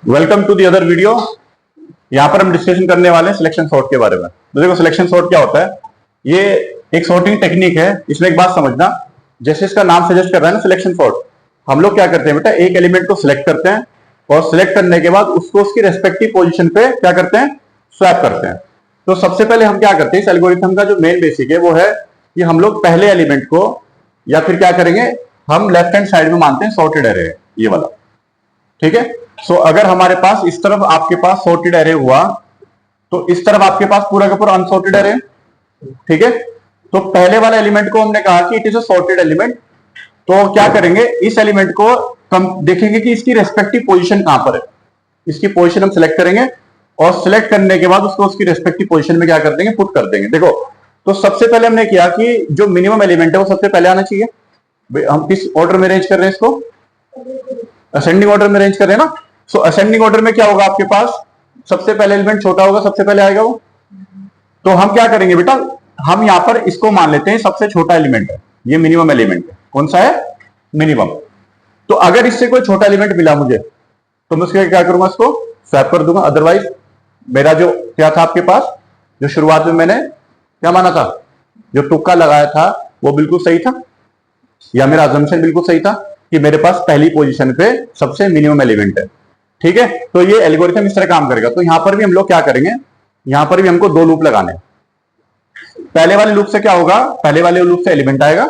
Welcome to the other video. यहां पर हम डिस्कशन करने वाले हैं सिलेक्शन सॉर्ट के बारे में। तो देखो सिलेक्शन सॉर्ट क्या होता है, ये एक सॉर्टिंग टेक्निक है। इसमें एक बात समझना, जैसे इसका नाम सजेस्ट कर रहा है ना सिलेक्शन सॉर्ट, हम लोग क्या करते हैं बेटा, एक एलिमेंट को सिलेक्ट करते हैं और सिलेक्ट करने के बाद उसको उसकी रेस्पेक्टिव पोजीशन पे क्या करते हैं, स्वैप करते हैं। तो सबसे पहले हम क्या करते हैं, इस एल्गोरिथम का जो मेन बेसिक है वो है कि हम लोग पहले एलिमेंट को या फिर क्या करेंगे, हम लेफ्ट हैंड साइड में मानते हैं सॉर्टेड एरे है ये वाला, ठीक है। सो अगर हमारे पास इस तरफ आपके पास सॉर्टेड एरे हुआ तो इस तरफ आपके पास पूरा का पूरा अनसॉर्टेड एरे, ठीक है। तो पहले वाले एलिमेंट को हमने कहा कि it is a sorted element. तो क्या करेंगे, इस एलिमेंट को देखेंगे कि इसकी रेस्पेक्टिव पोजीशन कहां पर है, इसकी पोजीशन हम सिलेक्ट करेंगे और सिलेक्ट करने के बाद उसको उसकी रेस्पेक्टिव पोजीशन में क्या कर देंगे, पुट कर देंगे। देखो तो सबसे पहले हमने किया कि जो मिनिमम एलिमेंट है वो सबसे पहले आना चाहिए। हम किस ऑर्डर में अरेंज कर रहे हैं इसको, असेंडिंग ऑर्डर में अरेंज कर रहे हैं ना। सो असेंडिंग ऑर्डर में क्या होगा, आपके पास सबसे पहले एलिमेंट छोटा होगा, सबसे पहले आएगा वो। तो हम क्या करेंगे बेटा, हम यहां पर इसको मान लेते हैं सबसे छोटा एलिमेंट है, ये मिनिमम एलिमेंट है। कौन सा है, मिनिमम। तो अगर इससे कोई छोटा एलिमेंट मिला मुझे तो मैं उसके क्या करूंगा, इसको स्वैप कर दूंगा। अदरवाइज मेरा जो क्या था आपके पास, जो शुरुआत में मैंने क्या माना था, जो तुक्का लगाया था वो बिल्कुल सही था, या मेरा अजम्पशन बिल्कुल सही था कि मेरे पास पहली पोजीशन पे सबसे मिनिमम एलिमेंट है, ठीक है। तो ये एल्गोरिथम इस तरह काम करेगा। तो यहां पर भी हम लोग क्या करेंगे, यहां पर भी हमको दो लूप लगाने हैं। पहले वाले लूप से क्या होगा, पहले वाले लूप से एलिमेंट आएगा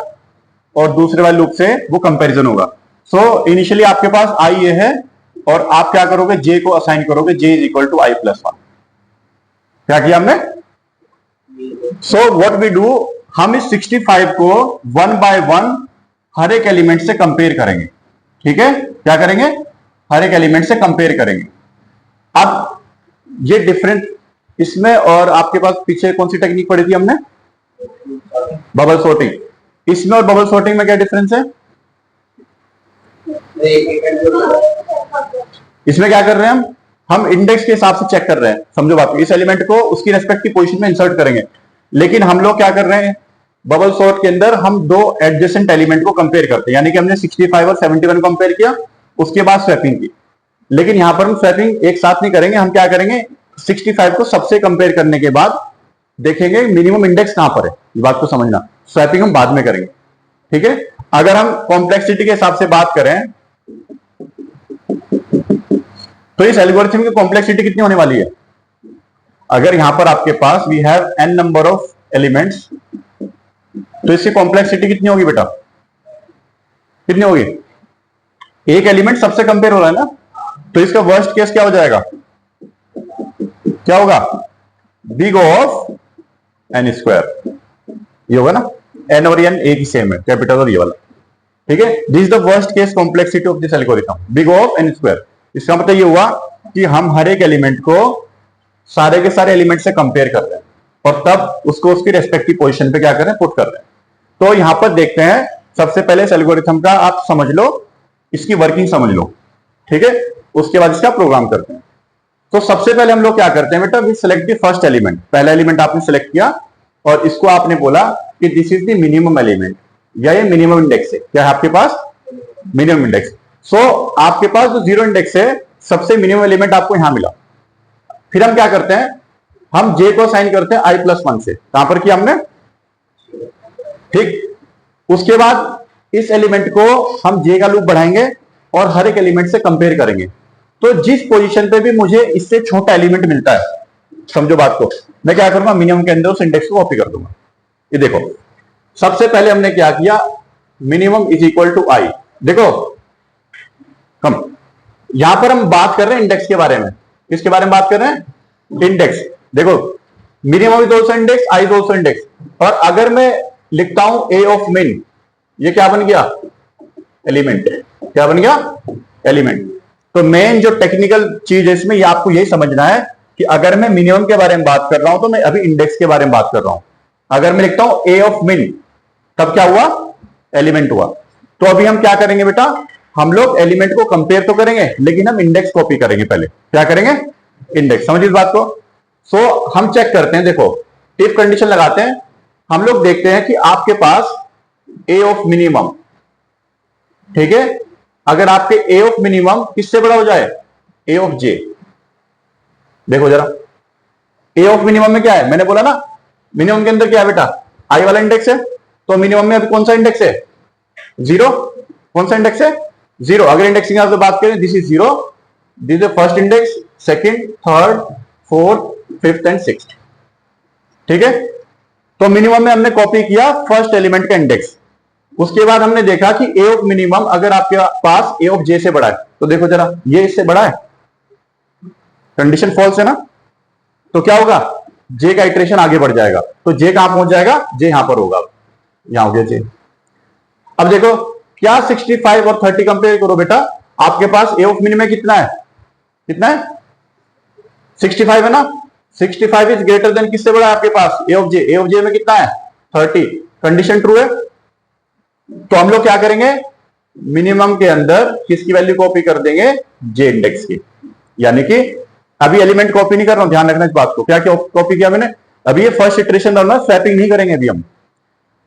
और दूसरे वाले लूप से वो कंपैरिजन होगा। सो इनिशियली आपके पास आई ये है और आप क्या करोगे, जे को असाइन करोगे, j is equal to i plus one. क्या किया हमने, सो व्हाट वी डू, हम इस 65 को वन बाय वन हर एक एलिमेंट से कंपेयर करेंगे, ठीक है। क्या करेंगे, हर एक एलिमेंट से कंपेयर करेंगे। अब ये डिफरेंट इसमें, और आपके पास पीछे कौन सी टेक्निक पढ़ी थी हमने, बबल सॉर्टिंग। इसमें और बबल सॉर्टिंग में क्या डिफरेंस है, इसमें क्या कर रहे हैं हम इंडेक्स के हिसाब से चेक कर रहे हैं। समझो बात, इस एलिमेंट को उसकी रेस्पेक्टिव पोजीशन में इंसर्ट करेंगे, लेकिन हम लोग क्या कर रहे हैं, बबल सॉर्ट के अंदर हम दो एडजेसेंट एलिमेंट को कंपेयर करते हैं। यानी कि हमने 65 और 71 कंपेयर किया, उसके बाद स्वैपिंग की। लेकिन यहां पर हम स्वैपिंग एक साथ नहीं करेंगे, हम क्या करेंगे, 65 को सबसे कंपेयर करने के बाद देखेंगे मिनिमम इंडेक्स कहां पर है। ये बात को समझना, स्वैपिंग हम बाद में करेंगे, ठीक है। अगर हम कॉम्प्लेक्सिटी के हिसाब से बात करें तो इस एल्गोरिथम की कॉम्प्लेक्सिटी कितनी होने वाली है, अगर यहां पर आपके पास we have n number of elements, तो इसकी कॉम्प्लेक्सिटी कितनी होगी बेटा, कितनी होगी, एक एलिमेंट सबसे कंपेयर हो रहा है ना। तो इसका वर्स्ट केस क्या हो जाएगा, क्या होगा, बिग ऑफ एन स्क्वायर, ये होगा ना, एन और एन एक ही सेम है, कैपिटल और ये वाला, ठीक है। This is the worst case complexity of this algorithm, big of n square. इसका मतलब ये हुआ कि हम हर एक एलिमेंट को सारे के सारे एलिमेंट से कंपेयर कर रहे हैं और तब उसको उसकी रेस्पेक्टिव पोजीशन पे क्या कर रहे हैं, पुट कर रहे हैं। तो यहां पर देखते हैं, सबसे पहले इस एल्गोरिथम का आप समझ लो, इसकी वर्किंग समझ लो, ठीक है। उसके बाद इसका प्रोग्राम करते हैं। तो सबसे पहले हम लोग क्या करते हैं बेटा, we select the first element. पहला एलिमेंट आपने सिलेक्ट किया और इसको आपने बोला कि this is the minimum element, या ये मिनिमम इंडेक्स है। क्या है आपके पास, मिनिमम इंडेक्स। सो आपके पास जो जीरो इंडेक्स है, सबसे मिनिमम एलिमेंट आपको यहां मिला। फिर हम क्या करते हैं, हम जे को असाइन करते हैं आई प्लस वन से। कहां पर किया हमने, ठीक। उसके बाद इस एलिमेंट को हम जे का लूप बढ़ाएंगे और हर एक एलिमेंट से कंपेयर करेंगे। तो जिस पोजीशन पे भी मुझे इससे छोटा एलिमेंट मिलता है, समझो बात को, मैं क्या करूंगा, मिनिमम के अंदर उस इंडेक्स को कॉपी कर दूंगा। ये देखो सबसे पहले हमने क्या किया, मिनिमम इज इक्वल टू आई। देखो हम यहां पर हम बात कर रहे हैं इंडेक्स के बारे में। किसके बारे में बात कर रहे हैं, इंडेक्स। देखो minimum is also index, I is also index. और अगर मैं लिखता हूं ए ऑफ मिन, ये क्या बन गया, एलिमेंट। क्या बन गया, एलिमेंट। तो मेन जो टेक्निकल चीज है इसमें, ये आपको यही समझना है कि अगर मैं मिनिमम के बारे में बात कर रहा हूं तो मैं अभी इंडेक्स के बारे में बात कर रहा हूं। अगर मैं लिखता हूं ए ऑफ मिन, तब क्या हुआ, एलिमेंट हुआ। तो अभी हम क्या करेंगे बेटा, हम लोग एलिमेंट को कंपेयर तो करेंगे लेकिन हम इंडेक्स कॉपी करेंगे। पहले क्या करेंगे, इंडेक्स। समझिए इस बात को। सो हम चेक करते हैं, देखो इफ कंडीशन लगाते हैं, हम लोग देखते हैं कि आपके पास ए ऑफ मिनिमम, ठीक है, अगर आपके ए ऑफ मिनिमम किससे बड़ा हो जाए, ए ऑफ जे। देखो जरा, ए ऑफ मिनिमम में क्या है, मैंने बोला ना मिनिमम के अंदर क्या है बेटा, आई वाला इंडेक्स है, तो मिनिमम में अभी कौन सा इंडेक्स है, जीरो। कौन सा इंडेक्स है, जीरो। अगर इंडेक्सिंग से बात करें, this is zero, this is first index, second, third, fourth, fifth and sixth. ठीक है, तो मिनिमम में हमने कॉपी किया फर्स्ट एलिमेंट का इंडेक्स। उसके बाद हमने देखा कि ए ऑफ मिनिमम अगर आपके पास ए ऑफ जे से बड़ा है, तो देखो जरा, ये इससे बड़ा है, कंडीशन फॉल्स है ना, तो क्या होगा, जे का इटरेशन आगे बढ़ जाएगा। तो जे कहां पहुंच जाएगा, जे यहां पर होगा, यहां हो गया जे। अब देखो क्या 65 और 30 कंपेयर करो बेटा, आपके पास ए ऑफ मिनिमम कितना है, कितना है, 65 है ना। 65 इज ग्रेटर देन किससे बड़ा है आपके पास, a of J. A of जे में कितना है, 30। कंडीशन ट्रू है, तो हम लोग क्या करेंगे, मिनिमम के अंदर किसकी वैल्यू कॉपी कर देंगे, जे इंडेक्स की। यानी कि अभी एलिमेंट कॉपी नहीं कर रहा हूं, ध्यान रखना इस बात को। क्या कॉपी किया मैंने, अभी ये फर्स्ट इटरेशन डालना, स्वैपिंग नहीं करेंगे अभी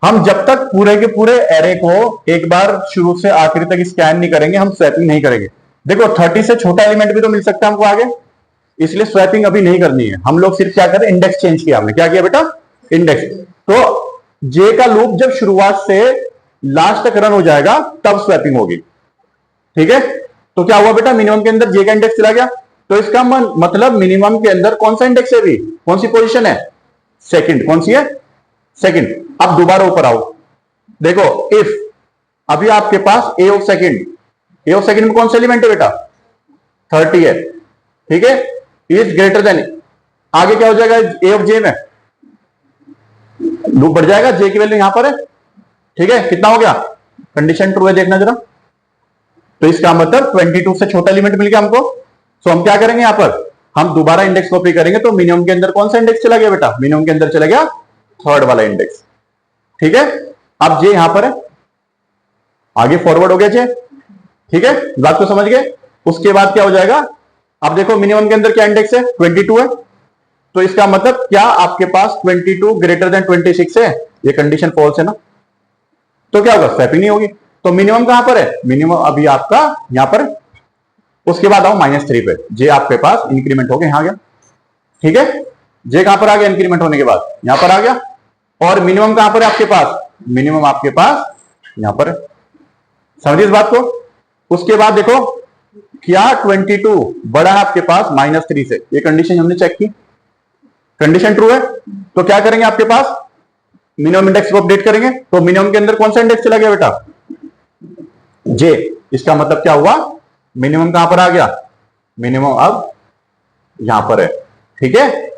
हम जब तक पूरे के पूरे एरे को एक बार शुरू से आखिरी तक स्कैन नहीं करेंगे, हम स्वैपिंग नहीं करेंगे। देखो 30 से छोटा एलिमेंट भी तो मिल सकता है हमको आगे, इसलिए स्वैपिंग अभी नहीं करनी है। हम लोग सिर्फ क्या करें, इंडेक्स चेंज किया हमने। क्या किया बेटा, इंडेक्स। तो जे का लूप जब शुरुआत से लास्ट तक रन हो जाएगा तब स्वैपिंग होगी। ठीक है, तो क्या हुआ बेटा, मिनिमम के अंदर जे का इंडेक्स चला गया, तो इसका मतलब मिनिमम के अंदर कौन सा इंडेक्स है, भी कौन सी पोजीशन है, सेकंड। कौन सी है, सेकंड। अब दोबारा ऊपर आओ, देखो इफ अभी आपके पास a of second, a of second में कौन सा एलिमेंट है बेटा, 30 है। ठीक है, इज ग्रेटर देन, आगे क्या हो जाएगा, ए ऑफ जे में लूप बढ़ जाएगा, जे की वैल्यू यहां पर है। ठीक है, कितना हो गया, कंडीशन ट्रू है, देखना जरा। तो इसका मतलब 22 से छोटा एलिमेंट मिल गया हमको। तो हम क्या करेंगे, यहां पर हम दोबारा इंडेक्स कॉपी करेंगे, तो मिनिमम के अंदर कौन सा इंडेक्स चला गया बेटा, मिनिमम के अंदर चला गया थर्ड वाला इंडेक्स। ठीक है, अब जे यहां पर है, आगे फॉरवर्ड हो गया जे। ठीक है, बात को समझ गए। उसके बाद क्या हो जाएगा, अब देखो मिनिमम के अंदर क्या इंडेक्स है, 22 है, तो इसका मतलब क्या आपके पास 22 ग्रेटर देन 26 है, ये कंडीशन फॉल्स है ना, तो क्या होगा, स्वैपिंग नहीं होगी। तो मिनिमम कहां पर है, मिनिमम अभी आपका यहां पर है। उसके बाद आओ -3 पे, जे आपके पास इंक्रीमेंट हो गया, यहां आ गया। ठीक है, जे कहां पर आ गया, इंक्रीमेंट होने के बाद यहां पर आ गया। और मिनिमम कहां पर है आपके पास, मिनिमम आपके पास यहां पर है। समझिए इस बात को। उसके बाद देखो क्या 22 बड़ा है आपके पास -3 से, ये कंडीशन हमने चेक की, कंडीशन ट्रू है। तो क्या करेंगे, आपके पास मिनिमम इंडेक्स को अपडेट करेंगे, तो मिनिमम के अंदर कौन सा इंडेक्स चला गया बेटा, जे। इसका मतलब क्या हुआ, मिनिमम कहां पर आ गया, मिनिमम अब यहां पर है। ठीक है,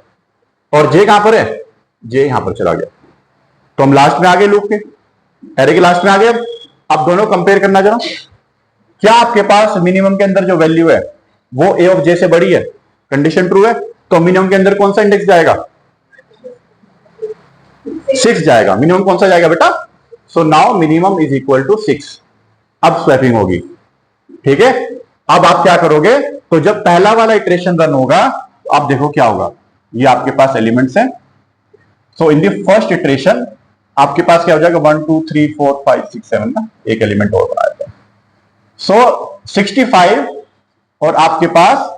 और जे कहां पर है, जे यहां पर चला गया। तो हम लास्ट में आ गए, लूप के एरे के लास्ट में आ गए। अब दोनों कंपेयर करना जरा, क्या आपके पास मिनिमम के अंदर जो वैल्यू है वो ए ऑफ जे से बड़ी है, कंडीशन ट्रू है, तो मिनिमम के अंदर कौन सा इंडेक्स जाएगा, 6 जाएगा। मिनिमम कौन सा जाएगा बेटा, so now minimum is equal to 6। अब स्वैपिंग होगी। ठीक है, अब आप क्या करोगे, तो जब पहला वाला इटरेशन रन होगा, तो आप देखो क्या होगा, ये आपके पास एलिमेंट्स हैं। सो इन द फर्स्ट इटरेशन आपके पास क्या हो जाएगा, 1 2 3 4 5 6 7 ना, एक एलिमेंट और बनाया था। सो 65 और आपके पास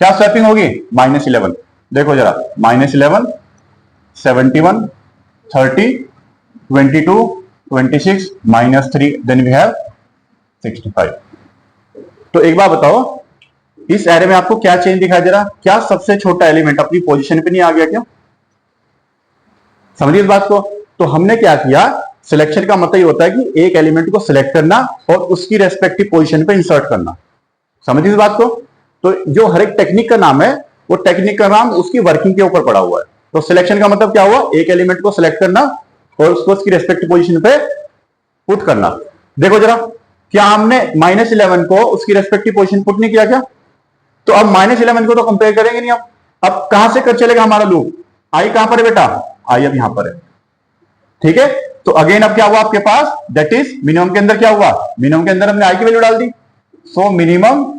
क्या स्वैपिंग होगी, -11। देखो जरा, -11 71 30 22 26 -3, देन वी हैव 65। तो एक बार बताओ, इस एरे में आपको क्या चेंज दिखाई दे रहा, क्या सबसे छोटा एलिमेंट अपनी पोजीशन पे नहीं आ गया क्या, समझिए इस बात को। तो हमने क्या किया, सिलेक्शन का मतलब ये होता है कि एक एलिमेंट को सिलेक्ट करना और उसकी रेस्पेक्टिव पोजीशन पे इंसर्ट करना, समझिए इस बात को। तो जो हर एक टेक्निक का नाम है, वो टेक्निक का नाम उसकी वर्किंग के ऊपर पड़ा हुआ है। तो सिलेक्शन का मतलब क्या हुआ, एक एलिमेंट को सिलेक्ट करना और उसको उसकी रेस्पेक्टिव पोजीशन पे पुट करना। देखो जरा, क्या हमने -11 को उसकी रेस्पेक्टिव पोजीशन पुट नहीं किया क्या, तो अब -11 को तो कंपेयर करेंगे नहीं। अब कहां से कर चलेगा हमारा लूप, आई कहां पर है बेटा, आई अब यहां पर है। ठीक है, तो अगेन अब क्या हुआ आपके पास, दैट इज मिनिमम के अंदर क्या हुआ, मिनिमम के अंदर हमने आई की वैल्यू डाल दी, so minimum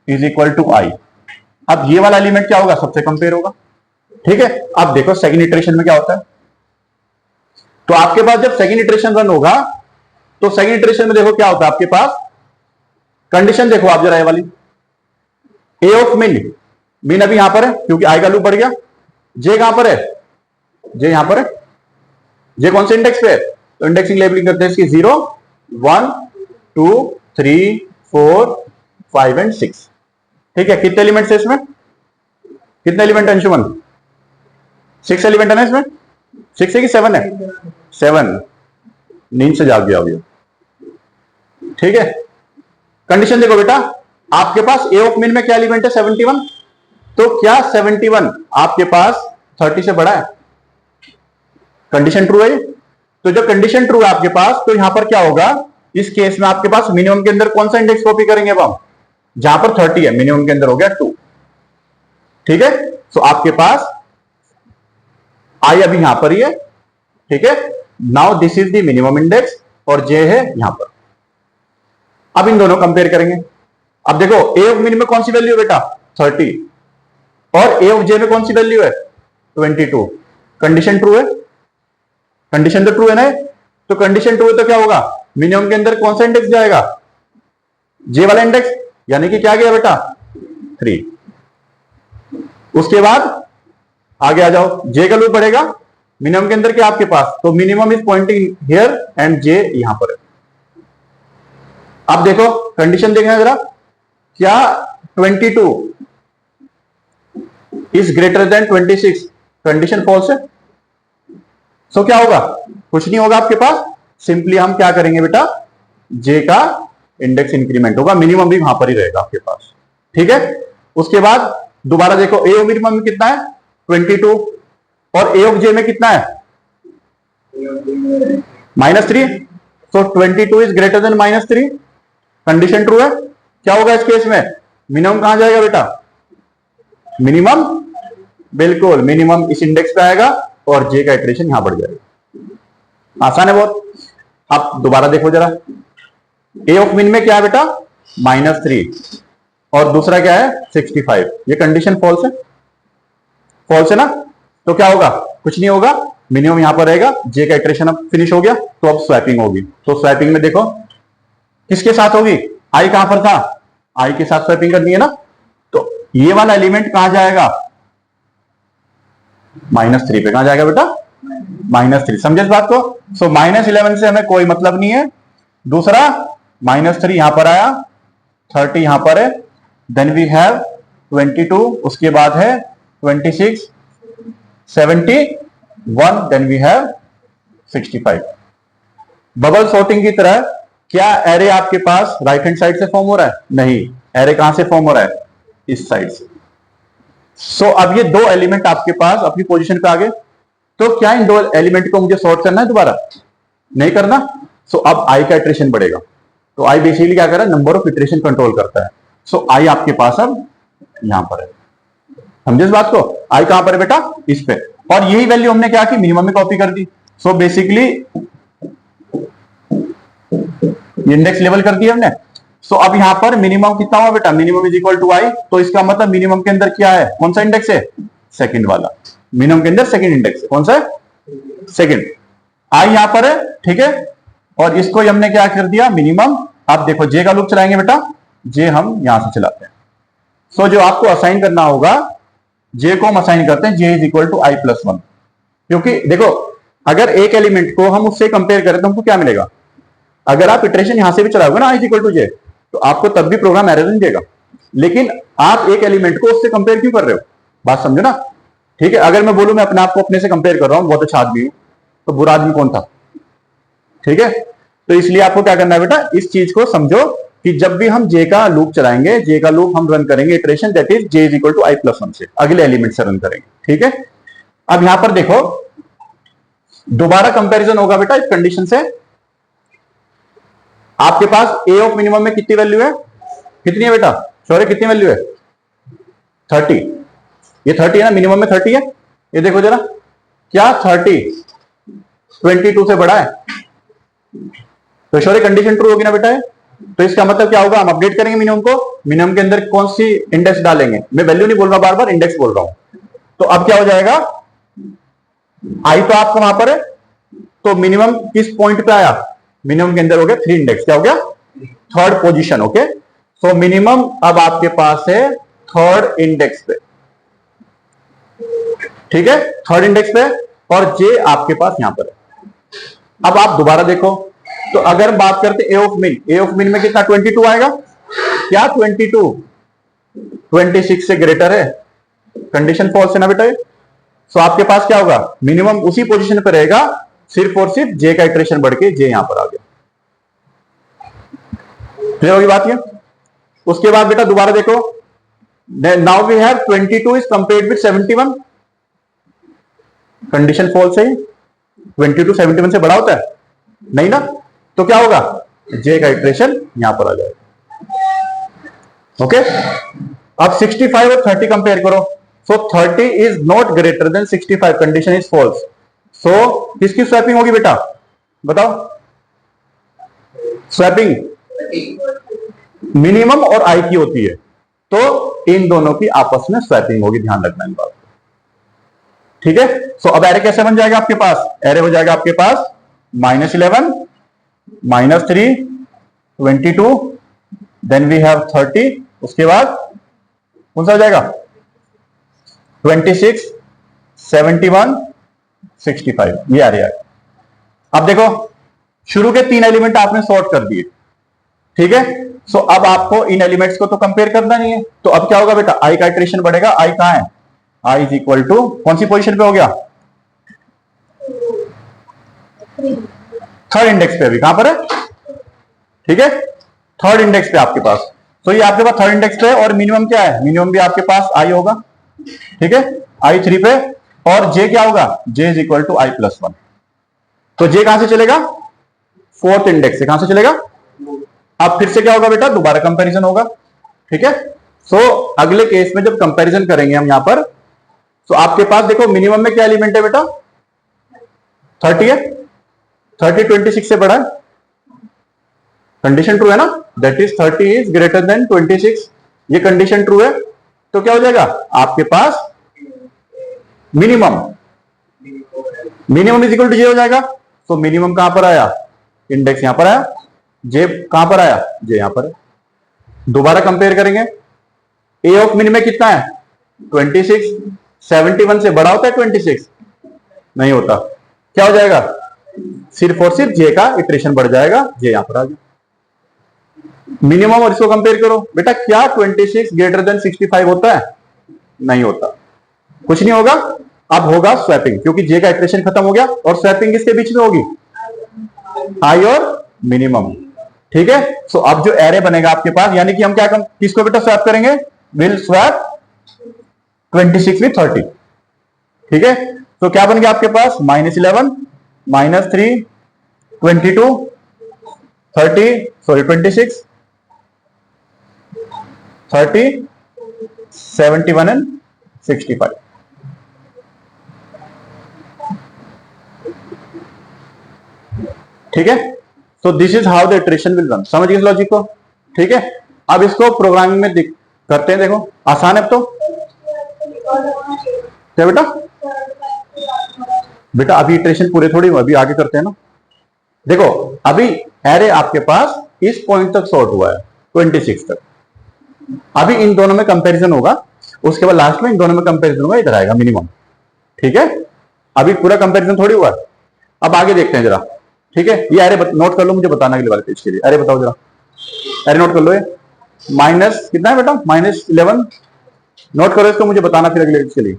is equal to i. अब ये वाला एलिमेंट क्या होगा, सबसे कंपेयर होगा। ठीक है, अब देखो सेकंड इटरेशन में क्या होता है, तो आपके पास जब सेकंड इटरेशन रन होगा, तो सेकंड इटरेशन में देखो क्या होता है आपके पास, कंडीशन देखो आप जरा ये वाली, ए ऑफ मिन, मिन अभी यहां पर है क्योंकि आई का लूप बढ़ गया। जे कहां पर है, जे यहां पर है, जे कौन से इंडेक्स पे है, तो इंडेक्सिंग लेबलिंग करते हैं इसकी 0 1 2 3 4 5 एंड 6। ठीक है, कितने एलिमेंट्स है इसमें, कितने एलिमेंट है अंशुमन, 6 एलिमेंट है ना इसमें, 6 है कि 7 है, 7, नींद से जाग गया अभी। ठीक है, कंडीशन देखो बेटा, आपके पास ए ऑफ मिन में क्या एलिमेंट है 71, तो क्या 71 आपके पास 30 से बड़ा है, कंडीशन ट्रू है ये। तो जब कंडीशन ट्रू है आपके पास, तो यहां पर क्या होगा, इस केस में आपके पास मिनिमम के अंदर कौन सा इंडेक्स कॉपी करेंगे अब हम, जहां पर 30 है, मिनिमम के अंदर हो गया 2। ठीक है, तो आपके पास आई अभी यहां पर ही है। ठीक है, now this is the minimum index और जे है यहां पर। अब इन दोनों कंपेयर करेंगे। अब देखो ए ऑफ मिन में कौन सी वैल्यू है बेटा 30 और ए ऑफ जे में कौन सी वैल्यू है 22। कंडीशन ट्रू है, कंडीशन तो ट्रू है ना, तो कंडीशन ट्रू है तो क्या होगा, मिनिमम के अंदर कौन सा इंडेक्स जाएगा, जे वाला इंडेक्स, यानी कि क्या गया बेटा 3। उसके बाद आगे आ जाओ, जे का लूप बढ़ेगा, मिनिमम के अंदर क्या आपके पास, तो minimum is pointing here and j यहां पर है। अब देखो कंडीशन देखना जरा, क्या 22 is greater than 26, condition false है। सो क्या होगा, कुछ नहीं होगा आपके पास, सिंपली हम क्या करेंगे बेटा, जे का इंडेक्स इंक्रीमेंट होगा, मिनिमम भी वहां पर ही रहेगा आपके पास। ठीक है, उसके बाद दोबारा देखो ए ऑफ मिनिमम में कितना है 22 और ए ऑफ जे में कितना है -3, तो 22 is greater then -3, condition true है। क्या होगा इस केस में, मिनिमम कहां जाएगा बेटा, मिनिमम, बिल्कुल मिनिमम इस इंडेक्स पे आएगा और जे का इटरेशन यहां बढ़ जाएगा। आसान है बहुत। अब दोबारा देखो जरा, ए ऑफ मिन में क्या है बेटा -3 और दूसरा क्या है 65, ये कंडीशन फॉल्स है, फॉल्स है ना, तो क्या होगा, कुछ नहीं होगा, मिनिमम यहां पर रहेगा, जे का इटरेशन अब फिनिश हो गया, तो अब स्वैपिंग होगी। तो स्वैपिंग में देखो किसके साथ होगी, आई कहां पर था, आई के साथ स्वैपिंग करनी है ना, तो ये वाला एलिमेंट कहां जाएगा -3 पे, कहां जाएगा बेटा -3, समझे इस बात को। सो -11 से हमें कोई मतलब नहीं है। दूसरा -3 यहां पर आया, 30 यहां पर है, देन वी हैव 22, उसके बाद है 26, 71, then we have 65। Bubble sorting की तरह क्या एरे आपके पास राइट हैंड साइड से फॉर्म हो रहा है, नहीं, एरे कहां से फॉर्म हो रहा है, इस साइड से। सो अब ये दो एलिमेंट आपके पास अपनी पोजीशन पे आ गए, तो क्या इन दो एलिमेंट को मुझे सॉर्ट करना है दोबारा, नहीं करना। सो अब आई का इटरेशन बढ़ेगा, तो आई बेसिकली क्या कर रहा है, नंबर ऑफ इटरेशन कंट्रोल करता है। सो आई आपके पास अब यहां पर है, समझे इस बात को, आई कहां पर है बेटा इस पे, और यही वैल्यू हमने क्या की मिनिमम में कॉपी कर दी। सो बेसिकली इंडेक्स लेवल कर दिया हमने। सो अब यहां पर मिनिमम कितना हुआ बेटा, मिनिमम इज इक्वल टू आई, तो इसका मतलब मिनिमम के अंदर क्या है, कौन सा इंडेक्स है, सेकंड वाला, मिनिमम के अंदर सेकंड इंडेक्स है, कौन सा है, सेकंड। आई यहां पर है, ठीक है, और इसको हमने क्या कर दिया मिनिमम। अब देखो जे का लूप चलाएंगे बेटा, जे हम यहां से चलाते हैं। सो जो आपको असाइन करना होगा, जे को हम असाइन करते हैं j is equal to i plus 1, क्योंकि देखो अगर एक एलिमेंट को हम उससे कंपेयर करें तो हमको क्या मिलेगा, अगर आप इटरेशन यहां से भी चलाओगे ना आई इज इक्वल टू जे, तो आपको तब भी प्रोग्राम एरर नहीं देगा, लेकिन आप एक एलिमेंट को उससे कंपेयर क्यों कर रहे हो, बात समझो ना। ठीक है, अगर मैं बोलूं मैं अपने आप को अपने से कंपेयर कर रहा हूं, बहुत अच्छा आदमी हूं, तो बुरा आदमी कौन था, ठीक है। तो इसलिए आपको क्या करना है बेटा, इस चीज को समझो कि जब भी हम जे का लूप चलाएंगे, जे का लूप हम रन करेंगे iteration that is j is equal to i plus 1 से अगले एलिमेंट से रन करेंगे, ठीक है। अब यहां पर देखो दोबारा कंपैरिजन होगा बेटा इस कंडीशन से। आपके पास ए ऑफ मिनिमम में कितनी वैल्यू है, कितनी है बेटा, सॉरी कितनी वैल्यू है 30, ये 30 है ना, मिनिमम में 30 है। ये देखो जरा, क्या 30 22 से बड़ा है, तो सॉरी कंडीशन ट्रू होगी ना बेटा। तो इसका मतलब क्या होगा, हम अपडेट करेंगे मिनिमम को, मिनिमम के अंदर कौन सी इंडेक्स डालेंगे, मैं वैल्यू नहीं बोल रहा, बार बार इंडेक्स बोल रहा हूं। तो अब क्या हो जाएगा, आई तो आपका वहां पर है, तो मिनिमम किस पॉइंट पे आया, मिनिमम के अंदर हो गया 3 इंडेक्स, क्या हो गया third position, okay. So minimum अब आपके पास है थर्ड इंडेक्स पे, ठीक है, थर्ड इंडेक्स पे, और जे आपके पास यहां पर है। अब आप दोबारा देखो, तो अगर बात करते ए ऑफ मिन, ए ऑफ मिन में कितना 22 आएगा क्या? 22 26 से ग्रेटर है, कंडीशन फॉल्स है ना बेटा। सो आपके पास क्या होगा? मिनिमम उसी पोजीशन पर रहेगा, सिर्फ और सिर्फ जे का इटरेशन बढ़ के जे यहां पर आ गया। क्लियर होगी बात ये? उसके बाद बेटा दोबारा देखो, now we have 22 is compared with 71, condition false है। 22 71 से बड़ा होता है नहीं ना, तो क्या होगा? जे का इटरेशन यहां पर आ जाएगा। ओके, अब 65 और 30 कंपेयर करो। So 30 is not greater than 65, condition is false. So किसकी स्वैपिंग होगी बेटा? बताओ। स्वैपिंग मिनिमम और आई की होती है, तो इन दोनों की आपस में स्वैपिंग होगी, ध्यान रखना इन बात को, ठीक है। सो अब एरे कैसे बन जाएगा आपके पास? एरे हो जाएगा आपके पास -11 -3 22, देन वी हैव 30, उसके बाद कौन सा हो जाएगा? 26 71 65, ये आ रहा है। अब देखो, शुरू के 3 एलिमेंट आपने सॉर्ट कर दिए, ठीक है। सो अब आपको इन एलिमेंट्स को तो कंपेयर करना नहीं है, तो अब क्या होगा बेटा? आई का इटरेशन बढ़ेगा। आई कहां है? आई इज इक्वल टू कौन सी पोजीशन पे हो गया? थर्ड इंडेक्स पे। अभी कहां पर है? ठीक है, थर्ड इंडेक्स पे आपके पास। तो ये आपके पास थर्ड इंडेक्स पे है, और मिनिमम क्या है? मिनिमम भी आपके पास आई होगा, ठीक है, आई 3 पे, और जे क्या होगा? J is equal to i plus 1। तो जे कहां से चलेगा? फोर्थ इंडेक्स से। कहां से चलेगा? अब फिर से क्या होगा बेटा? दोबारा कंपैरिजन होगा, ठीक है। सो अगले केस में जब कंपैरिजन करेंगे हम यहां पर, तो आपके पास देखो मिनिमम में क्या एलिमेंट है बेटा? 30 है। 30 26 से बड़ा है, कंडीशन ट्रू है ना, that is 30 is greater than 26, ये कंडीशन ट्रू है। तो क्या हो जाएगा आपके पास? मिनिमम इज इक्वल टू जे हो जाएगा। तो मिनिमम कहां पर आया? इंडेक्स यहां पर आया। जे कहां पर आया? जे यहां पर है। दोबारा कंपेयर करेंगे, ए ऑफ मिन में कितना है? 26, 71 से बड़ा होता है 26? नहीं होता। क्या हो जाएगा? सिर्फ और सिर्फ जे का इटरेशन बढ़ जाएगा, जे यहां पर आ गया। मिनिमम और इसको कंपेयर करो बेटा, क्या 26 ग्रेटर देन 65 होता है? नहीं होता, कुछ नहीं होगा। अब होगा स्वैपिंग, क्योंकि जे का इटरेशन खत्म हो गया, और स्वैपिंग किसके बीच में होगी? आई और मिनिमम, ठीक है। सो अब जो एरे बनेगा आपके पास, यानी कि हम क्या किसको बेटा स्वैप करेंगे? विल स्वैप 26 विथ 30, ठीक है। तो क्या बन गया आपके पास? -11 -3 22 30, सॉरी 26 30 71 एंड 65। ठीक है, तो this is how the iteration will run. समझ गए इस लॉजिक को? ठीक है, अब इसको प्रोग्रामिंग में करते हैं। देखो आसान है। अब तो क्या बेटा? बेटा अभी इटरेशन पूरे थोड़ी हुआ, अभी आगे करते हैं ना। देखो अभी एरे आपके पास इस पॉइंट तक सॉर्ट हुआ है 26 तक। अभी इन दोनों में कंपैरिजन होगा, उसके बाद लास्ट में इन दोनों में कंपैरिजन होगा, इधर आएगा मिनिमम, ठीक है। अभी पूरा कंपैरिजन थोड़ी हुआ। अब आगे देखते हैं जरा, ठीक है। ये अरे नोट कर लो, मुझे बताना अगले वाले पेज के लिए। अरे बताओ जरा, अरे नोट कर लो। ये माइनस कितना है बेटा? -11। नोट करो इसको, मुझे बताना फिर अगले पेज के लिए।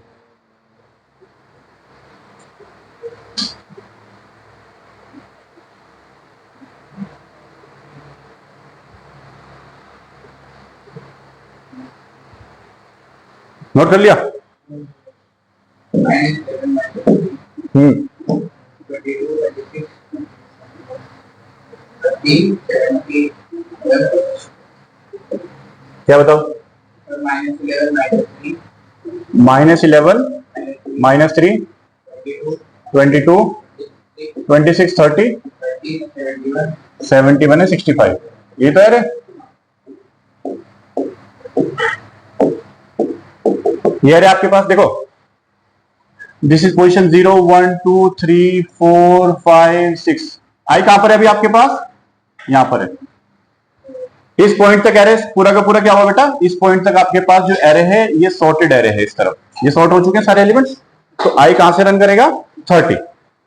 नोट कर लिया? क्या बताओ? -11 -3 22 26 30 71 है 65, ये तो है। ये है आपके पास। देखो दिस इज पोजीशन 0 1 2 3 4 5 6। आई कहां पर है अभी आपके पास? यहां पर है। इस पॉइंट तक एरे पूरा का पूरा क्या हुआ बेटा, इस पॉइंट तक आपके पास जो एरे है ये सॉर्टेड एरे है, इस तरफ ये सॉर्ट हो चुके हैं सारे एलिमेंट्स। तो आई कहां से रन करेगा 30।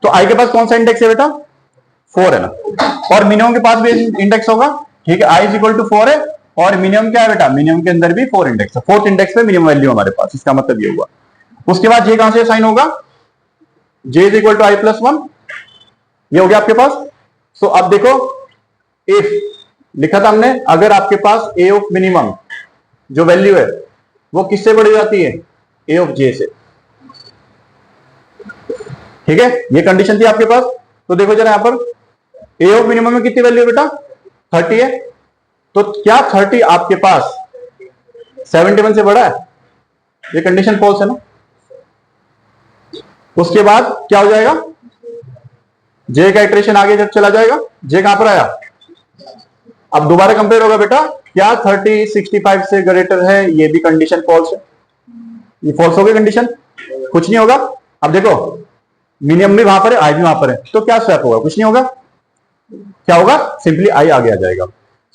तो आई के पास कौन सा इंडेक्स है बेटा 4 है ना, और मिनिमम के पास भी इंडेक्स होगा, ठीक है। आई इज इक्वल टू 4 है और मिनिमम क्या है बेटा, मिनिमम के अंदर भी 4 इंडेक्स है, 4th इंडेक्स पे मिनिमम वैल्यू हमारे पास, इसका मतलब ये हुआ। उसके बाद जे कहां से साइन होगा, j is equal to i plus 1, ये हो गया आपके पास। सो अब देखो इफ लिखा था हमने, अगर आपके पास ए ऑफ मिनिमम जो वैल्यू है वो किससे बढ़ जाती है, ए ऑफ जे से, ठीक है, ये कंडीशन थी आपके पास। तो देखो जरा यहां पर ए ऑफ मिनिमम में कितनी वैल्यू है बेटा 30 है, तो क्या 30 आपके पास 71 से बड़ा है, ये कंडीशन फॉल्स है ना। उसके बाद क्या हो जाएगा, जे का इटरेशन आगे जब चला जाएगा, जे कहां पर आया, अब दोबारा कंपेयर होगा बेटा, क्या 30 65 से ग्रेटर है, ये भी कंडीशन फॉल्स है, ये फॉल्स हो गई कंडीशन, कुछ नहीं होगा। अब देखो मिनिमम भी वहां पर है, आई भी वहां पर है, तो क्या स्वैप होगा, कुछ नहीं होगा, क्या होगा, सिंपली आई आगे आ जाएगा।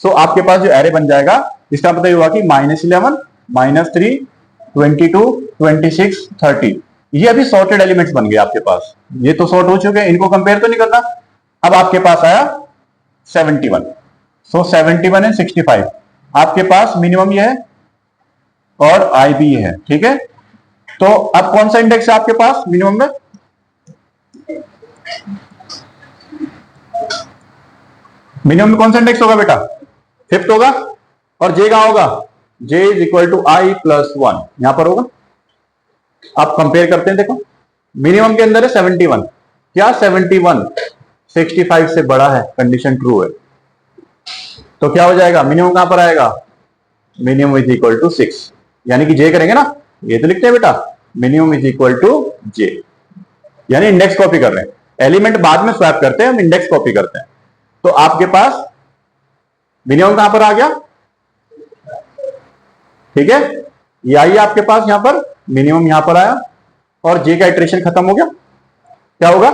सो आपके पास जो एरे बन जाएगा, इसका मतलब हुआ कि -11 -3 22 26 30, ये अभी सॉर्टेड एलिमेंट्स बन गए आपके पास, ये तो सॉर्ट हो चुके हैं, इनको कंपेयर तो नहीं करना। अब आपके पास आया 71, सो 71 एंड 65 आपके पास मिनिमम ये है और आई भी ये है, ठीक है। तो अब कौन सा इंडेक्स है आपके पास मिनिमम में, मिनिमम में कौन सा इंडेक्स होगा बेटा 5th होगा, और जे कहां होगा, j is equal to i plus 1 यहां पर होगा। आप कंपेयर करते हैं, देखो मिनिमम के अंदर है 71, क्या 71 65 से बड़ा है, कंडीशन ट्रू है, तो क्या हो जाएगा, मिनिमम कहां पर आएगा, मिनिमम इज इक्वल टू 6, यानी कि जे करेंगे ना, ये तो लिखते हैं बेटा मिनिमम इज इक्वल टू जे, यानी इंडेक्स कॉपी कर रहे हैं, एलिमेंट बाद में स्वैप करते हैं, हम इंडेक्स कॉपी करते हैं। तो आपके पास मिनिमम कहां पर आ गया, ठीक है, ये आइए आपके पास यहां पर मिनिमम यहां पर आया और जे का इटरेशन खत्म हो गया, क्या होगा,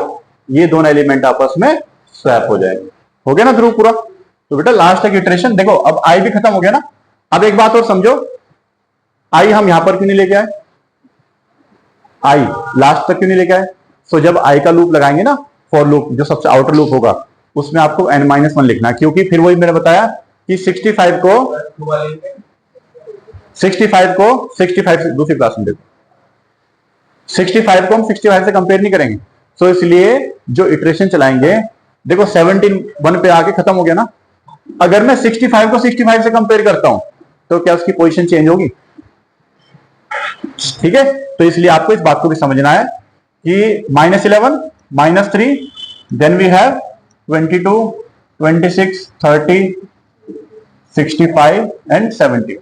ये दोनों एलिमेंट आपस में स्वैप हो जाएंगे, हो गया ना ध्रुव पूरा। तो बेटा लास्ट तक इटरेशन देखो, अब आई भी खत्म हो गया ना। अब एक बात और समझो, आई हम यहां पर क्यों नहीं लेके आए, आई लास्ट तक क्यों नहीं लेके आए। सो जब आई का लूप लगाएंगे ना, फॉर लूप जो सबसे आउटर लूप होगा, उसमें आपको n-1 लिखना है, क्योंकि फिर वही मैंने बताया कि 65 को 65 से दूसरी क्लास में देखो, 65 को हम 65 से कंपेयर नहीं करेंगे। सो इसलिए जो इटरेशन चलाएंगे, देखो 71 पे आके खत्म हो गया ना, अगर मैं 65 को 65 से कंपेयर करता हूं तो क्या उसकी पोजीशन चेंज होगी, ठीक है। तो इसलिए आपको इस बात को भी समझना है कि -11 -3 देन वी हैव 22 26 30 65 एंड 70।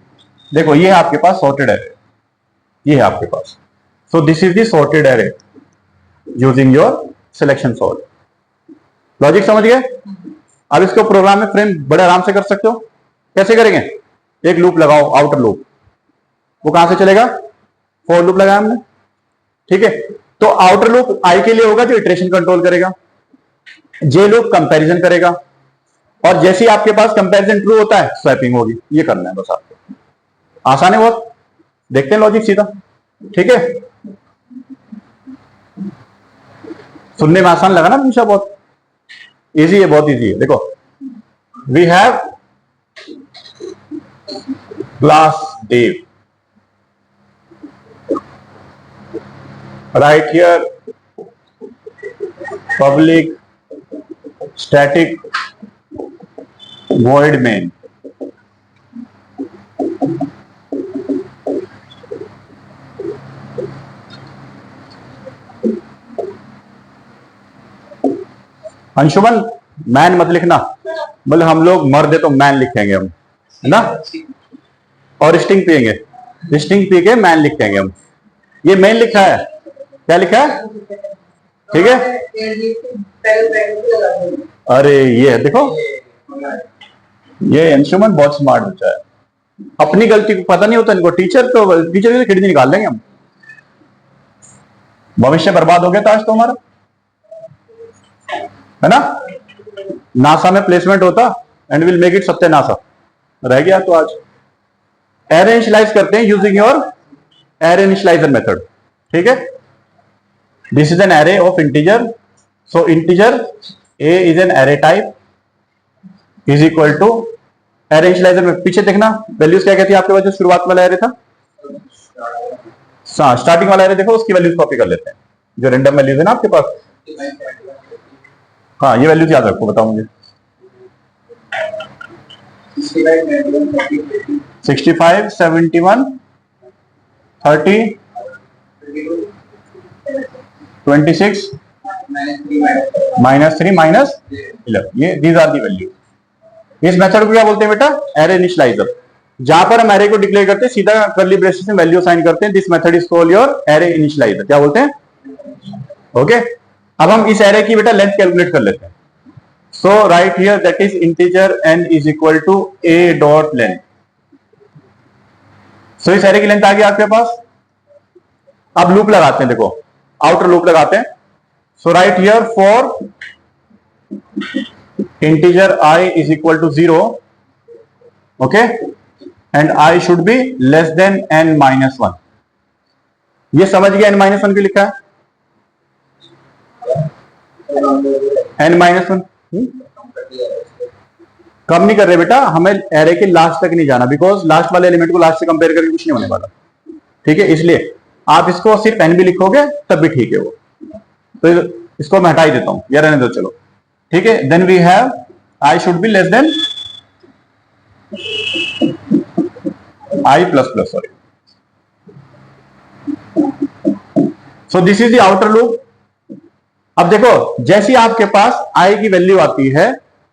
देखो ये है आपके पास सॉर्टेड एरे, ये है आपके पास। So this is the sorted array using your selection sort. Logic समझ गए। अब इसको प्रोग्राम में फ्रेम बड़े आराम से कर सकते हो, कैसे करेंगे, एक लूप लगाओ आउटर लूप, वो कहां से चलेगा, फॉर लूप लगाया हमने, ठीक है। तो आउटर लूप आई के लिए होगा जो इटरेशन कंट्रोल करेगा, जे लूप कंपैरिजन करेगा, और जैसे ही आपके पास कंपैरिजन ट्रू होता है स्वैपिंग होगी। ये करना है बस आपको, आसान है बहुत, देखते हैं लॉजिक सीधा, ठीक है। सुनने में आसान लगा ना, पूछा बहुत इजी है, बहुत इजी है। देखो we have class dev, right here public static void main, Anshuman man मत लिखना, मतलब हम लोग मर्द है तो मैन लिखेंगे हम, है ना, और स्टिंग पिएंगे, स्टिंग पी के मैन लिखेंगे हम। ये मैन लिखा है, क्या लिखा है, ठीक है। अरे ये देखो, ये अंशुमन बहुत स्मार्ट बच्चा है, अपनी गलती को पता नहीं होता इनको, टीचर की खिड़की निकाल देंगे हम, भविष्य बर्बाद हो गया था आज तो हमारा, है ना। नासा में प्लेसमेंट होता and will make it Satya NASA, रह गया तो आज एरे इनिशियलाइज करते हैं using your array initializer method. ठीक है, this is an array of integer, so integer a is an array type is equal to array initializer में पीछे देखना वैल्यूज क्या कहती है आपके पास, जो शुरुआत वाला एरे था, स्टार्टिंग वाला एरे देखो, उसकी वैल्यूज कॉपी कर लेते हैं, जो रैंडम वैल्यूज है ना आपके पास। हाँ, ये वैल्यूज याद रखो, बताओ मुझे। 65, 71, 30, 26, -3, -11, ये दीज आर दी वैल्यू। इस मेथड को क्या बोलते हैं बेटा, एरे इनिशियलाइजर। जहां पर हम एरे को डिक्लेयर करते हैं सीधा कर्ली ब्रेसेस में वैल्यू साइन करते हैं, this method is called your array initialiser. क्या बोलते हैं, ओके। अब हम इस एरे की बेटा लेंथ कैलकुलेट कर लेते हैं। So right here that is integer n is equal to a dot length. So इस एरे की लेंथ आ गई आपके पास। अब लूप लगाते हैं, देखो आउटर लूप लगाते हैं। So right here for integer I is equal to 0, okay, and I should be less than n minus 1. ये समझ गया n minus 1 क्यों लिखा है, n minus 1 कम नहीं कर रहे बेटा, हमें एरे के लास्ट तक नहीं जाना, बिकॉज लास्ट वाले एलिमेंट को लास्ट से कंपेयर करके कुछ नहीं होने वाला। ठीक है, इसलिए आप इसको सिर्फ n भी लिखोगे तब भी ठीक है वो, तो इसको मैं हटा ही देता हूं, या रहने दो, चलो ठीक है। Then we have I should be less than I plus plus, sorry. So this is the outer loop. अब देखो जैसी आपके पास I की वैल्यू आती है,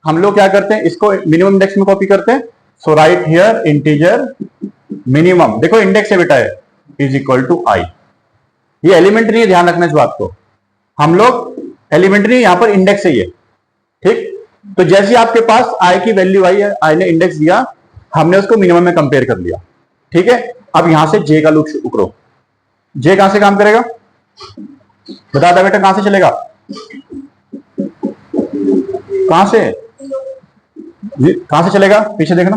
हम लोग क्या करते हैं, इसको मिनिमम इंडेक्स में कॉपी करते हैं। So right here integer minimum, देखो इंडेक्स है बेटा है, इज इक्वल टू I। ये एलिमेंट्री है, ध्यान रखना इस बात को, हम लोग एलिमेंट्री यहां पर इंडेक्स है ये, ठीक। तो जैसे आपके पास आई की वैल्यू आई है, आई ने इंडेक्स दिया, हमने उसको मिनिमम में कंपेयर कर लिया। ठीक है, अब यहां से जे का लूप शुरू करो। जे कहां से काम करेगा, बता दो बेटा, कहां से चलेगा, कहां से, कहां से चलेगा, पीछे देखना,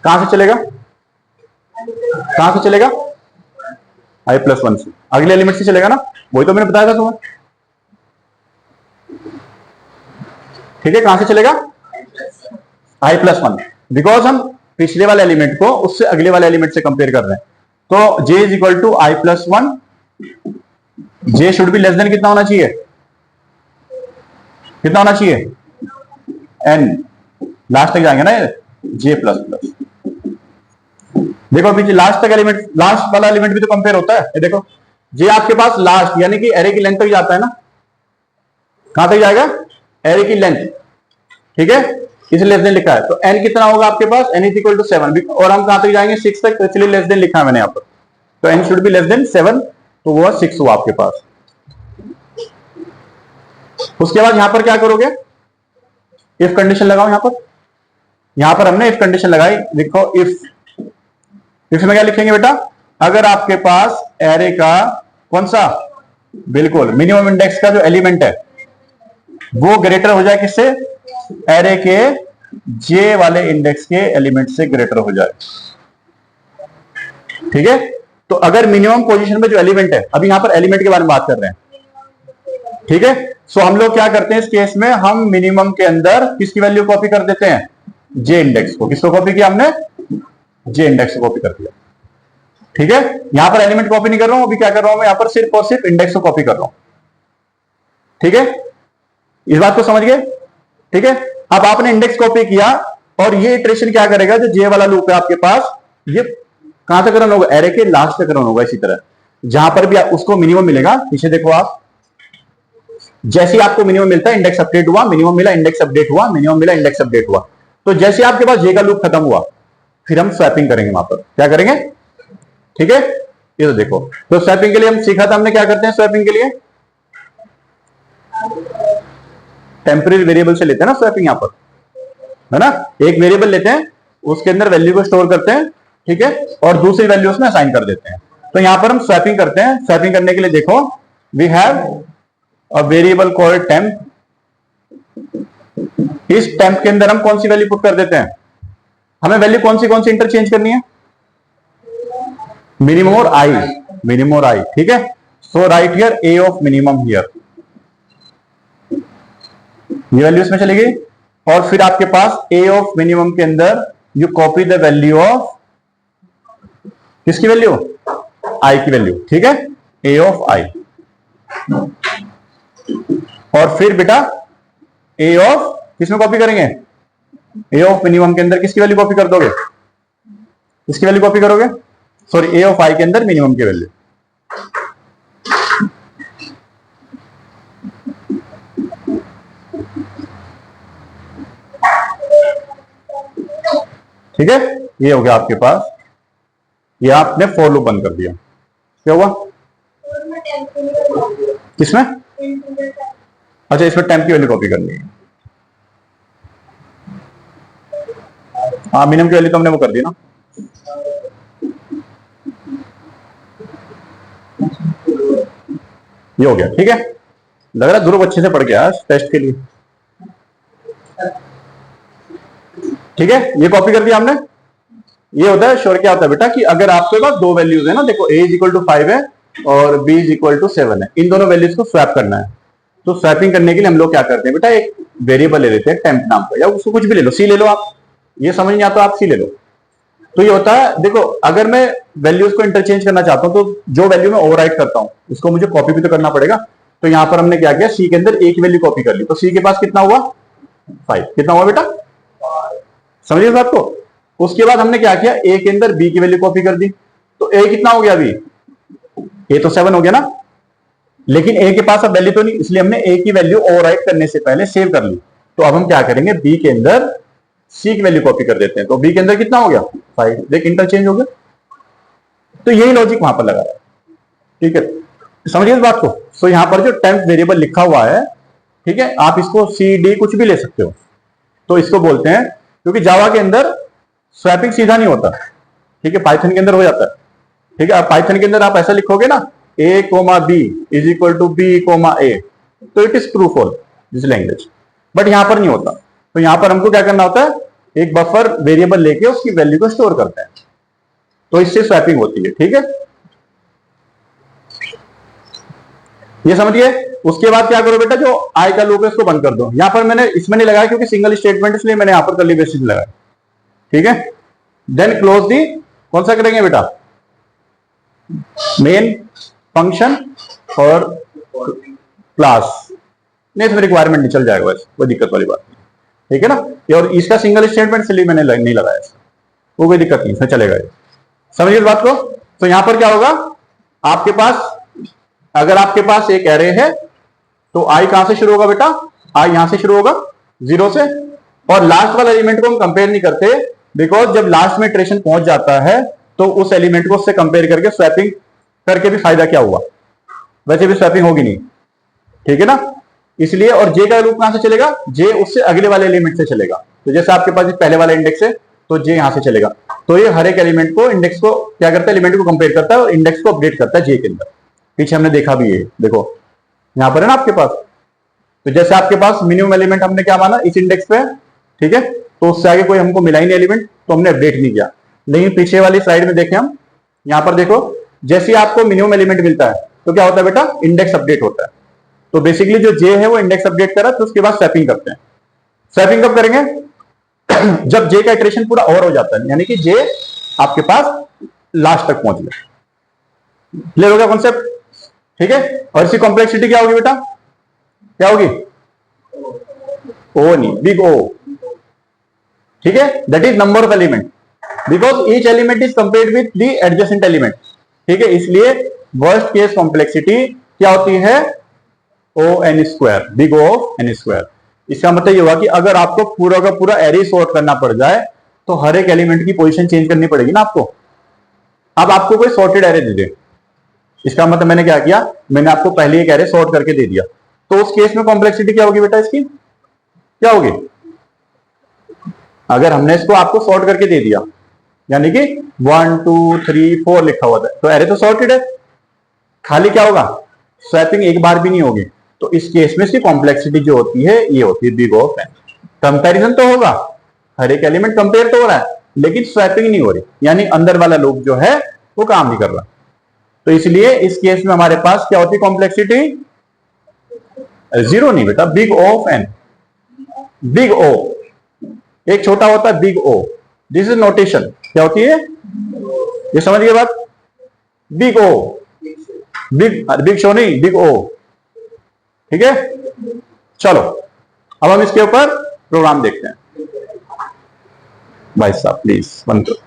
कहां से चलेगा, कहां से चलेगा, i+1 से, अगले एलिमेंट से चलेगा ना, वही तो मैंने बताया था तुम्हें। ठीक है, कहां से चलेगा, i+1, बिकॉज हम पिछले वाले एलिमेंट को उससे अगले वाले एलिमेंट से कंपेयर कर रहे हैं। तो j is equal to i+1, j should be less than कितना होना चाहिए, कितना होना चाहिए, n, लास्ट तक जाएंगे ना j++। देखो पीछे लास्ट तक एलिमेंट, लास्ट वाला एलिमेंट भी तो कंपेयर होता है, ये देखो j आपके पास लास्ट यानी कि एरे की लेंथ तक जाता है ना, कहां तक जाएगा, एरे की लेंथ। ठीक है, इसे लेस देन लिखा है, तो n कितना होगा आपके पास, n इज इक्वल टू 7, और हम कहां तक जाएंगे, 6 तक, तो इसलिए लेस देन लिखा है मैंने यहाँ पर, तो n should be less then 7, तो वो 6 हुआ आपके पास। उसके बाद यहां पर क्या करोगे, इफ कंडीशन लगाओ, यहां पर हमने इफ कंडीशन लगाई, देखो इफ में क्या लिखेंगे बेटा, अगर आपके पास एरे का कौन सा, बिल्कुल मिनिमम इंडेक्स का जो एलिमेंट है वो ग्रेटर हो जाए किससे, एरे के जे वाले इंडेक्स के एलिमेंट से ग्रेटर हो जाए। ठीक है, तो अगर मिनिमम पोजीशन में जो एलिमेंट है, अभी यहां पर एलिमेंट के बारे में बात कर रहे हैं। ठीक है, सो हम लोग क्या करते हैं इस केस में, हम मिनिमम के अंदर किसकी वैल्यू कॉपी कर देते हैं, जे इंडेक्स को। किसको कॉपी किया हमने, जे इंडेक्स को कॉपी कर दिया। ठीक है, यहां पर एलिमेंट कॉपी नहीं कर रहा हूं, अभी क्या कर रहा हूं मैं, यहां पर सिर्फ और सिर्फ इंडेक्स को कॉपी कर रहा हूं। ठीक है, इस बात को समझ गए। ठीक है, अब आपने इंडेक्स कॉपी किया, और ये इटरेशन क्या करेगा, जो जे वाला लूप है आपके पास, ये कहां तक रन होगा, एरे के लास्ट तक रन होगा। इसी तरह जहां पर भी उसको मिनिमम मिलेगा, पीछे देखो आप, जैसे आपको मिनिमम मिलता है, इंडेक्स अपडेट हुआ, मिनिमम मिला, इंडेक्स अपडेट हुआ, मिनिमम मिला, इंडेक्स अपडेट हुआ, तो जैसे आपके पास जे का लूप खत्म हुआ, फिर हम स्वैपिंग करेंगे, वहां पर क्या करेंगे। ठीक है, ये तो देखो, तो स्वैपिंग के लिए हम सीखा था, हमने क्या करते हैं स्वैपिंग के लिए, टेम्परेरी वेरिएबल से लेते हैं ना स्वैपिंग, यहां पर है ना, एक वेरिएबल लेते हैं, उसके अंदर वैल्यू को स्टोर करते हैं, ठीक है, और दूसरी वैल्यू उसमें असाइन कर देते हैं। तो यहां पर हम स्वैपिंग करते हैं। स्वैपिंग करने के लिए देखो, we have a variable called temp. इस टेम्प के अंदर हम कौन सी वैल्यू पुट कर देते हैं, हमें वैल्यू कौन सी इंटरचेंज करनी है? मिनिमम और आई, ठीक है। So right here a of minimum here, ये वैल्यू इसमें चली गई। और फिर आपके पास ए ऑफ मिनिमम के अंदर you copy the value of, किसकी वैल्यू? आई की वैल्यू, ठीक है, ए ऑफ आई। और फिर बेटा ए ऑफ किसमें कॉपी करेंगे? ए ऑफ मिनिमम के अंदर किसकी वैल्यू कॉपी कर दोगे? किसकी वैल्यू कॉपी करोगे? सॉरी, ए ऑफ आई के अंदर मिनिमम की वैल्यू। ठीक है, ये हो गया आपके पास। ये आपने फॉर लूप बंद कर दिया। क्या हुआ? किसमें? अच्छा, इसमें टेम्प की वैल्यू कॉपी करनी है। हाँ, मिनिमम की वैल्यू तो हमने वो कर दी ना। ये हो गया, ठीक है। लग रहा है ध्रुव अच्छे से पढ़ गया टेस्ट के लिए। ठीक है, ये कॉपी कर दिया हमने। ये होता है श्योर, क्या होता है बेटा कि अगर आपके पास दो वैल्यूज है ना, देखो a इज इक्वल टू 5 है और b इज इक्वल टू 7 है, इन दोनों वैल्यूज को स्वैप करना है। तो स्वैपिंग करने के लिए हम लोग क्या करते हैं बेटा, एक वेरिएबल ले लेते हैं टेम्प नाम का, या उसको कुछ भी ले लो, सी ले लो आप, ये समझ नहीं आता आप सी ले लो। तो ये होता है, देखो अगर मैं वैल्यूज को इंटरचेंज करना चाहता हूं तो जो वैल्यू मैं ओवरराइट करता हूं उसको मुझे कॉपी भी तो करना पड़ेगा। तो यहां पर हमने क्या किया, सी के अंदर ए की वैल्यू कॉपी कर ली, तो सी के पास कितना हुआ? 5। कितना हुआ बेटा? समझिए इस बात को। उसके बाद हमने क्या किया, ए के अंदर बी की वैल्यू कॉपी कर दी, तो ए कितना हो गया अभी? ए तो 7 हो गया ना, लेकिन ए के पास अब वैल्यू तो नहीं, इसलिए हमने ए की वैल्यू ओवरराइट करने से पहले सेव कर ली। तो अब हम क्या करेंगे, बी के अंदर सी की वैल्यू कॉपी कर देते हैं। तो बी के अंदर कितना हो गया? 5। देख, इंटरचेंज हो गया। तो यही लॉजिक वहां पर लगा है, ठीक है, समझिए इस बात को। तो यहां पर जो टेम्प वेरिएबल लिखा हुआ है, ठीक है, आप इसको सी डी कुछ भी ले सकते हो। तो इसको बोलते हैं, क्योंकि जावा के अंदर स्वैपिंग सीधा नहीं होता, ठीक है, पाइथन के अंदर हो जाता है। ठीक है, पाइथन के अंदर आप ऐसा लिखोगे ना, a comma b is equal to b comma a, तो it is true for this language. But यहां पर नहीं होता। तो यहां पर हमको क्या करना होता है, एक बफर वेरिएबल लेके उसकी वैल्यू को स्टोर करते हैं, तो इससे स्वैपिंग होती है। ठीक है, ये समझिए। उसके बाद क्या करो बेटा, जो आई का लूप है उसको बंद कर दो। यहां पर मैंने इसमें नहीं लगाया क्योंकि सिंगल स्टेटमेंट, इसलिए मैंने यहां पर कर्ली ब्रेसेस लगाया। ठीक है, देन क्लोज दी, कौन सा करेंगे बेटा, मेन फंक्शन और क्लास। नहीं, इसमें रिक्वायरमेंट नहीं, चल जाएगा बस, कोई दिक्कत वाली बात नहीं। ठीक है ना, और इसका सिंगल स्टेटमेंट इसलिए मैंने नहीं लगाया, वो कोई दिक्कत नहीं, इसमें चलेगा। समझिए इस बात को। तो यहां पर क्या होगा, आपके पास अगर आपके पास एक एरे है तो आई कहां से शुरू होगा बेटा, आई यहां से शुरू होगा 0 से, और लास्ट वाला एलिमेंट को हम कंपेयर नहीं करते, बिकॉज जब लास्ट में इटरेशन पहुंच जाता है तो उस एलिमेंट को उससे कंपेयर करके स्वैपिंग करके भी फायदा क्या हुआ, वैसे भी स्वैपिंग होगी नहीं। ठीक है ना, इसलिए। और जे का लूप कहां से चलेगा, जे उससे अगले वाले एलिमेंट से चलेगा। तो जैसे आपके पास पहले वाला इंडेक्स है तो जे यहां से चलेगा। तो ये हर एक एलिमेंट को, इंडेक्स को क्या करता है, एलिमेंट को कंपेयर करता है और इंडेक्स को अपडेट करता है जे के अंदर। पीछे हमने देखा भी है, देखो यहां पर है ना आपके पास। तो जैसे आपके पास मिनिमम एलिमेंट हमने क्या माना इस इंडेक्स पे, ठीक है, तो उससे आगे कोई हमको मिला ही नहीं एलिमेंट, तो हमने अपडेट नहीं किया। लेकिन पीछे वाली साइड में देखें हम, यहां पर देखो, जैसे आपको मिनिमम एलिमेंट मिलता है तो क्या होता है बेटा, इंडेक्स अपडेट होता है। तो बेसिकली जो जे है वो इंडेक्स अपडेट करा, तो उसके बाद स्वैपिंग करते हैं। स्वैपिंग कब करेंगे, जब जे का इटरेशन पूरा ओवर हो जाता है, यानी कि जे आपके पास लास्ट तक पहुंच गया। क्लियर हो गया कॉन्सेप्ट? ठीक है, और इसकी कॉम्प्लेक्सिटी क्या होगी बेटा, क्या होगी, ओ नहीं, बिग ओ। ठीक है, that is number of element, because each element is compared with the adjacent element. ठीक है, इसलिए वर्स्ट केस कॉम्प्लेक्सिटी क्या होती है, O n square, big O of n square. इसका मतलब ये हुआ कि अगर आपको पूरा का पूरा एरे सॉर्ट करना पड़ जाए तो हर एक एलिमेंट की पोजीशन चेंज करनी पड़ेगी ना आपको। अब आपको कोई सॉर्टेड एरे दे दे, इसका मतलब मैंने क्या किया, मैंने आपको पहले एक एरे सॉर्ट करके दे दिया, तो उस केस में कॉम्प्लेक्सिटी क्या होगी बेटा, इसकी क्या होगी, अगर हमने इसको आपको सॉर्ट करके दे दिया, यानी कि 1 2 3 4 लिखा हुआ था, तो एरे तो सॉर्टेड है, खाली क्या होगा, स्वैपिंग एक बार भी नहीं होगी। तो इस केस में इसकी कॉम्प्लेक्सिटी जो होती है ये होती है बिग ऑफ एन। कंपैरिजन तो होगा, हर एक एलिमेंट कंपेयर तो हो रहा है, लेकिन स्वैपिंग नहीं हो रही, यानी अंदर वाला लूप जो है वो काम नहीं कर रहा। तो इसलिए इस केस में हमारे पास क्या होती है कॉम्प्लेक्सिटी? जीरो नहीं बेटा, big O of n, big O, एक छोटा होता है big O. This is notation, क्या होती है ये समझ गए बात? बिग ओ, बिग शो नहीं, बिग ओ, ठीक है। चलो अब हम इसके ऊपर प्रोग्राम देखते हैं। भाई साहब प्लीज बंद करो।